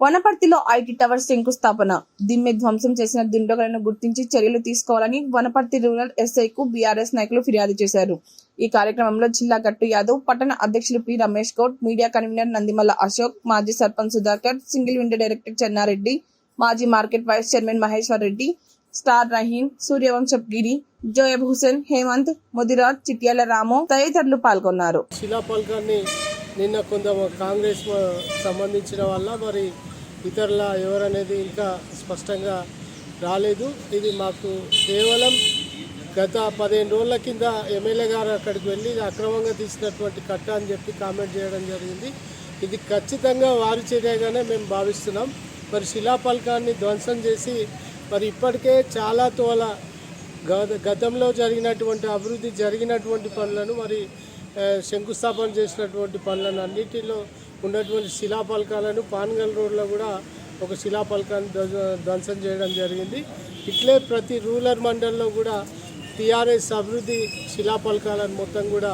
వనపర్తిలో IT tower శంకుస్థాపన దిమ్మె ధ్వంసం చేసిన దుండగులను గుర్తించి చర్యలు తీసుకోవాలని వనపర్తి రూరల్ ఎస్ఐకు బీఆర్ఎస్ నాయకులు ఫిర్యాదు చేశారు. ఈ కార్యక్రమంలో జిల్లా గట్టు యాదవ్, పట్టణ అధ్యక్షులు P Ramesh Goud, media convener Nandimalla Ashok, మాజీ sarpanch Sudhakar, single window director Chennareddy, మాజీ market vice chairman Maheshwar Reddy, star Rahim, Suryavamshap Giri, Zoheb Hussain, Hemanth, Mudiraj, Chityala Ramu తదితరులు పాల్గొన్నారు. నిన్న కొంత కాంగ్రెస్ సంబంధించిన వల్ల మరి ఇతరుల ఎవరనేది ఇంకా స్పష్టంగా రాలేదు. ఇది మాకు కేవలం గత 15 రోజుల కింద ఎమ్మెల్యే గారు అక్కడికి వెళ్ళి అక్రమంగా తీసినటువంటి కట్ట అని చెప్పి కామెంట్ చేయడం జరిగింది. ఇది ఖచ్చితంగా వారి చర్యగానే మేము భావిస్తున్నాం. మరి శిలాఫలకాన్ని ధ్వంసం చేసి మరి ఇప్పటికే చాలా తోల గతంలో జరిగినటువంటి అభివృద్ధి జరిగినటువంటి పనులను మరి శంకుస్థాపన చేసినటువంటి పనులను అన్నిటిలో ఉన్నటువంటి శిలాఫలకాలను పాన్గల్ రోడ్లో కూడా ఒక శిలాఫలకాన్ని ధ్వంసం చేయడం జరిగింది. ఇట్లే ప్రతి రూరల్ మండలంలో కూడా టీఆర్ఎస్ అభివృద్ధి శిలాఫలకాలను మొత్తం కూడా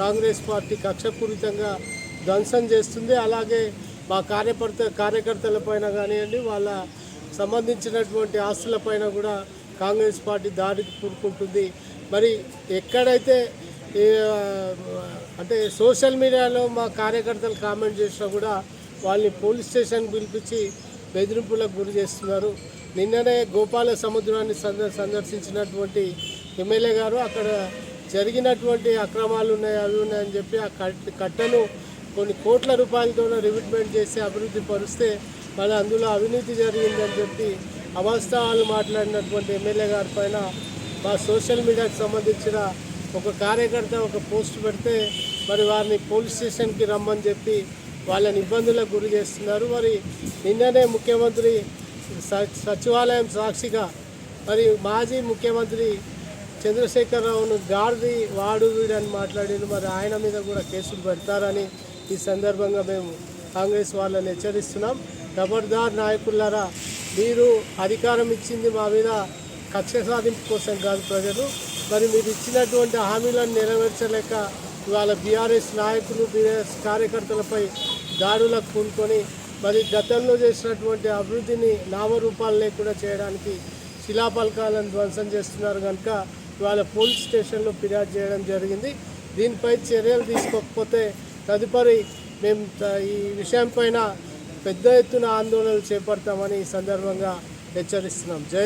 కాంగ్రెస్ పార్టీ కక్షపూరితంగా ధ్వంసం చేస్తుంది. అలాగే మా కార్యకర్తల పైన కానివ్వండి, వాళ్ళ సంబంధించినటువంటి ఆస్తులపైన కూడా కాంగ్రెస్ పార్టీ దాడికి పూనుకుంటుంది. మరి ఎక్కడైతే అంటే సోషల్ మీడియాలో మా కార్యకర్తలు కామెంట్ చేసినా కూడా వాళ్ళని పోలీస్ స్టేషన్ పిలిపించి బెదిరింపులకు గురి చేస్తున్నారు. నిన్ననే గోపాల సముద్రాన్ని సందర్శించినటువంటి ఎమ్మెల్యే గారు అక్కడ జరిగినటువంటి అక్రమాలు ఉన్నాయి, అవి ఉన్నాయని చెప్పి ఆ కట్టను కొన్ని కోట్ల రూపాయలతో రివిట్మెంట్ చేసి అభివృద్ధి పరుస్తే మళ్ళీ అందులో అవినీతి జరిగిందని చెప్పి అవాస్తవాలు మాట్లాడినటువంటి ఎమ్మెల్యే గారి పైన మా సోషల్ మీడియాకు సంబంధించిన ఒక కార్యకర్త ఒక పోస్ట్ పెడితే మరి వారిని పోలీస్ స్టేషన్కి రమ్మని చెప్పి వాళ్ళని ఇబ్బందులకు గురి చేస్తున్నారు. మరి నిన్ననే ముఖ్యమంత్రి సచివాలయం సాక్షిగా మరి మాజీ ముఖ్యమంత్రి చంద్రశేఖరరావును గాడిది వాడు వీడని మాట్లాడింది. మరి ఆయన మీద కూడా కేసులు పెడతారని ఈ సందర్భంగా మేము కాంగ్రెస్ వాళ్ళని హెచ్చరిస్తున్నాం. ఖబర్దార్ నాయకులారా, మీరు అధికారం ఇచ్చింది మా మీద కక్ష సాధింపు కోసం కాదు ప్రజలు. మరి మీరు ఇచ్చినటువంటి హామీలను నెరవేర్చలేక ఇవాళ బీఆర్ఎస్ నాయకులు, బీఆర్ఎస్ కార్యకర్తలపై దాడులకు పూనుకొని మరి గతంలో చేసినటువంటి అభివృద్ధిని నామరూపాలు లేకుండా చేయడానికి శిలాఫలకాలను ధ్వంసం చేస్తున్నారు కనుక ఇవాళ పోలీస్ స్టేషన్లో ఫిర్యాదు చేయడం జరిగింది. దీనిపై చర్యలు తీసుకోకపోతే తదుపరి మేము ఈ విషయం పైన పెద్ద ఎత్తున ఆందోళనలు చేపడతామని ఈ సందర్భంగా హెచ్చరిస్తున్నాం. జై